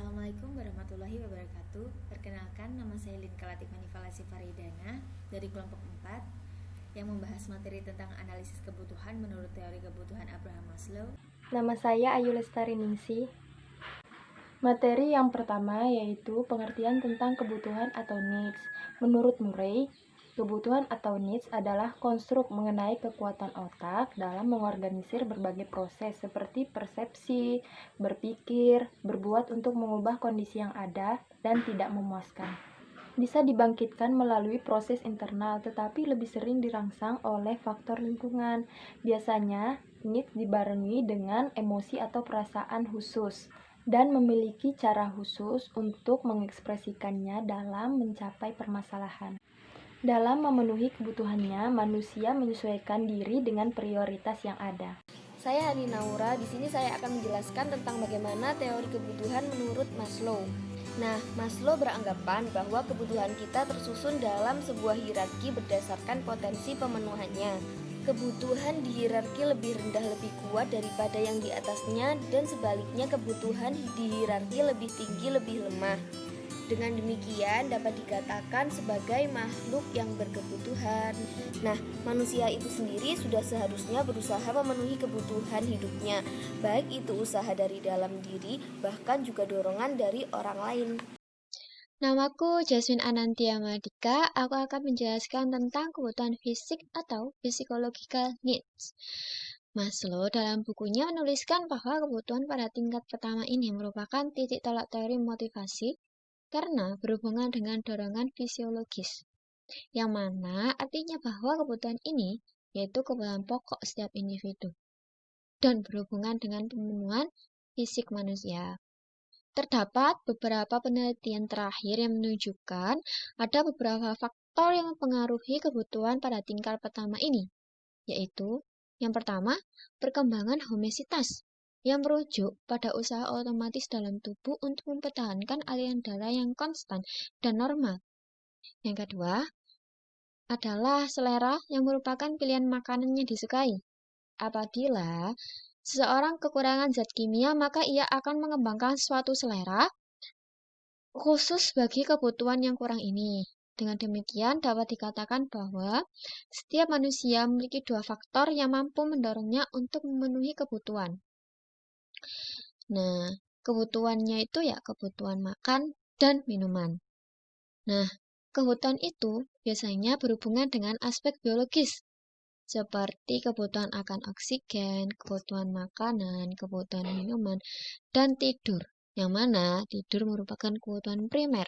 Assalamualaikum warahmatullahi wabarakatuh. Perkenalkan, nama saya Linka Latifani Falasi Faridana dari kelompok 4 yang membahas materi tentang analisis kebutuhan menurut teori kebutuhan Abraham Maslow. Nama saya Ayu Lestari Ningsi. Materi yang pertama yaitu pengertian tentang kebutuhan atau needs. Menurut Murray, kebutuhan atau needs adalah konstruk mengenai kekuatan otak dalam mengorganisir berbagai proses seperti persepsi, berpikir, berbuat untuk mengubah kondisi yang ada dan tidak memuaskan. Bisa dibangkitkan melalui proses internal, tetapi lebih sering dirangsang oleh faktor lingkungan. Biasanya, needs dibarengi dengan emosi atau perasaan khusus dan memiliki cara khusus untuk mengekspresikannya dalam mencapai permasalahan. Dalam memenuhi kebutuhannya, manusia menyesuaikan diri dengan prioritas yang ada. Saya Hani Naura, di sini saya akan menjelaskan tentang bagaimana teori kebutuhan menurut Maslow. Nah, Maslow beranggapan bahwa kebutuhan kita tersusun dalam sebuah hierarki berdasarkan potensi pemenuhannya. Kebutuhan di hierarki lebih rendah lebih kuat daripada yang di atasnya, dan sebaliknya kebutuhan di hierarki lebih tinggi lebih lemah. Dengan demikian dapat dikatakan sebagai makhluk yang berkebutuhan. Nah, manusia itu sendiri sudah seharusnya berusaha memenuhi kebutuhan hidupnya, baik itu usaha dari dalam diri, bahkan juga dorongan dari orang lain. Namaku Jasmine Anantia Madika. Aku akan menjelaskan tentang kebutuhan fisik atau physiological needs. Maslow dalam bukunya menuliskan bahwa kebutuhan pada tingkat pertama ini merupakan titik tolak teori motivasi karena berhubungan dengan dorongan fisiologis, yang mana artinya bahwa kebutuhan ini yaitu kebutuhan pokok setiap individu dan berhubungan dengan pemenuhan fisik manusia. Terdapat beberapa penelitian terakhir yang menunjukkan ada beberapa faktor yang mempengaruhi kebutuhan pada tingkat pertama ini, yaitu yang pertama, perkembangan homesitas yang merujuk pada usaha otomatis dalam tubuh untuk mempertahankan aliran darah yang konstan dan normal. Yang kedua, adalah selera yang merupakan pilihan makanan yang disukai. Apabila seseorang kekurangan zat kimia, maka ia akan mengembangkan suatu selera khusus bagi kebutuhan yang kurang ini. Dengan demikian, dapat dikatakan bahwa setiap manusia memiliki dua faktor yang mampu mendorongnya untuk memenuhi kebutuhan. Nah, kebutuhannya itu ya kebutuhan makan dan minuman. Nah, kebutuhan itu biasanya berhubungan dengan aspek biologis, seperti kebutuhan akan oksigen, kebutuhan makanan, kebutuhan minuman, dan tidur, yang mana tidur merupakan kebutuhan primer.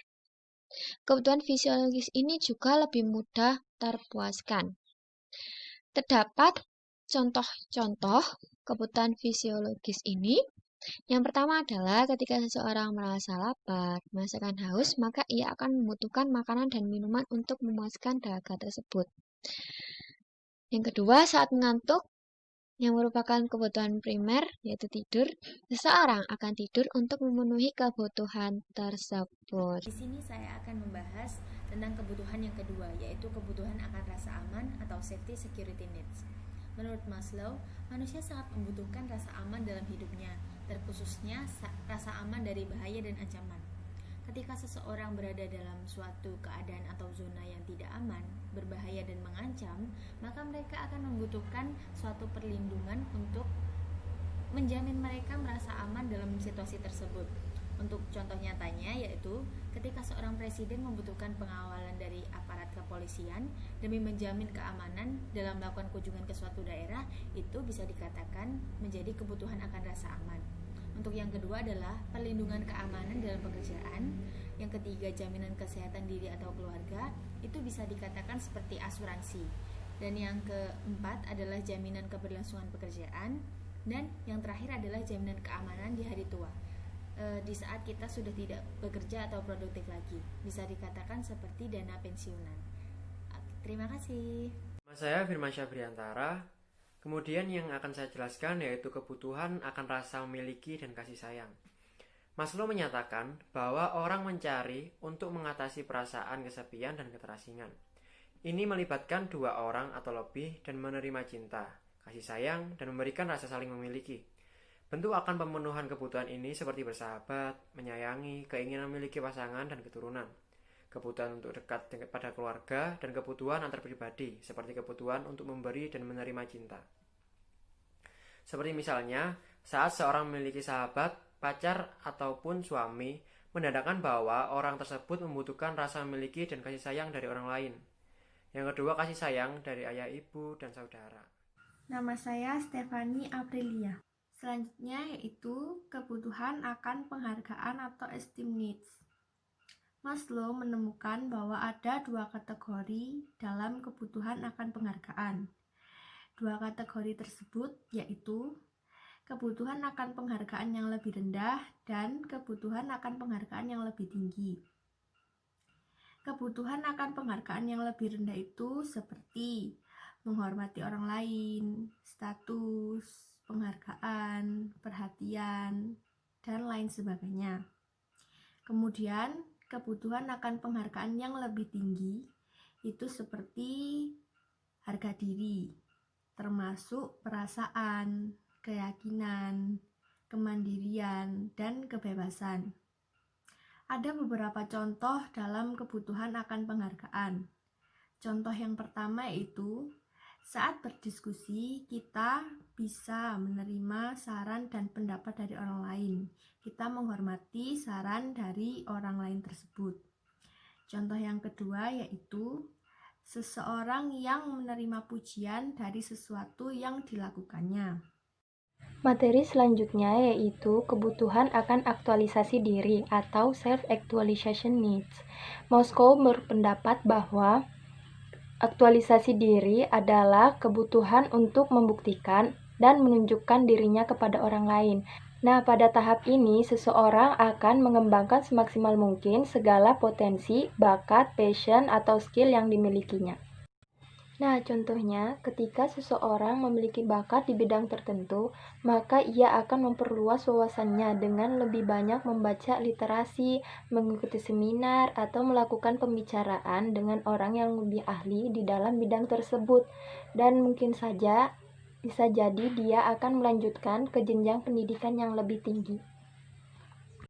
Kebutuhan fisiologis ini juga lebih mudah terpuaskan. Terdapat contoh-contoh kebutuhan fisiologis ini. Yang pertama adalah ketika seseorang merasa lapar, merasakan haus, maka ia akan membutuhkan makanan dan minuman untuk memuaskan dahaga tersebut. Yang kedua, saat mengantuk, yang merupakan kebutuhan primer, yaitu tidur, seseorang akan tidur untuk memenuhi kebutuhan tersebut. Di sini saya akan membahas tentang kebutuhan yang kedua, yaitu kebutuhan akan rasa aman atau safety security needs. Menurut Maslow, manusia sangat membutuhkan rasa aman dalam hidupnya, terkhususnya rasa aman dari bahaya dan ancaman. Ketika seseorang berada dalam suatu keadaan atau zona yang tidak aman, berbahaya dan mengancam, maka mereka akan membutuhkan suatu perlindungan untuk menjamin mereka merasa aman dalam situasi tersebut. Untuk contoh nyatanya yaitu ketika seorang presiden membutuhkan pengawalan dari aparat kepolisian demi menjamin keamanan dalam melakukan kunjungan ke suatu daerah, itu bisa dikatakan menjadi kebutuhan akan rasa aman. Untuk yang kedua adalah perlindungan keamanan dalam pekerjaan. Yang ketiga, jaminan kesehatan diri atau keluarga, itu bisa dikatakan seperti asuransi. Dan yang keempat adalah jaminan keberlangsungan pekerjaan. Dan yang terakhir adalah jaminan keamanan di hari tua, di saat kita sudah tidak bekerja atau produktif lagi. Bisa dikatakan seperti dana pensiunan. Terima kasih. Nama saya Firman Syabriantara. Kemudian yang akan saya jelaskan yaitu kebutuhan akan rasa memiliki dan kasih sayang. Maslow menyatakan bahwa orang mencari untuk mengatasi perasaan kesepian dan keterasingan. Ini melibatkan dua orang atau lebih dan menerima cinta, kasih sayang, dan memberikan rasa saling memiliki. Bentuk akan pemenuhan kebutuhan ini seperti bersahabat, menyayangi, keinginan memiliki pasangan dan keturunan, kebutuhan untuk dekat pada keluarga, dan kebutuhan antar pribadi, seperti kebutuhan untuk memberi dan menerima cinta. Seperti misalnya, saat seorang memiliki sahabat, pacar, ataupun suami, menandakan bahwa orang tersebut membutuhkan rasa memiliki dan kasih sayang dari orang lain. Yang kedua, kasih sayang dari ayah, ibu, dan saudara. Nama saya Stefani Aprilia. Selanjutnya yaitu kebutuhan akan penghargaan atau esteem needs. Maslow menemukan bahwa ada 2 kategori dalam kebutuhan akan penghargaan. 2 kategori tersebut yaitu kebutuhan akan penghargaan yang lebih rendah dan kebutuhan akan penghargaan yang lebih tinggi. Kebutuhan akan penghargaan yang lebih rendah itu seperti menghormati orang lain, status, penghargaan, perhatian, dan lain sebagainya. Kemudian, kebutuhan akan penghargaan yang lebih tinggi itu seperti harga diri, termasuk perasaan, keyakinan, kemandirian, dan kebebasan. Ada beberapa contoh dalam kebutuhan akan penghargaan. Contoh yang pertama yaitu saat berdiskusi, kita bisa menerima saran dan pendapat dari orang lain. Kita menghormati saran dari orang lain tersebut. Contoh yang kedua yaitu seseorang yang menerima pujian dari sesuatu yang dilakukannya. Materi selanjutnya yaitu kebutuhan akan aktualisasi diri atau self-actualization needs. Maslow berpendapat bahwa aktualisasi diri adalah kebutuhan untuk membuktikan dan menunjukkan dirinya kepada orang lain. Nah, pada tahap ini, seseorang akan mengembangkan semaksimal mungkin segala potensi, bakat, passion, atau skill yang dimilikinya. Nah, contohnya, ketika seseorang memiliki bakat di bidang tertentu, maka ia akan memperluas wawasannya dengan lebih banyak membaca literasi, mengikuti seminar, atau melakukan pembicaraan dengan orang yang lebih ahli di dalam bidang tersebut. Dan mungkin saja, bisa jadi dia akan melanjutkan ke jenjang pendidikan yang lebih tinggi.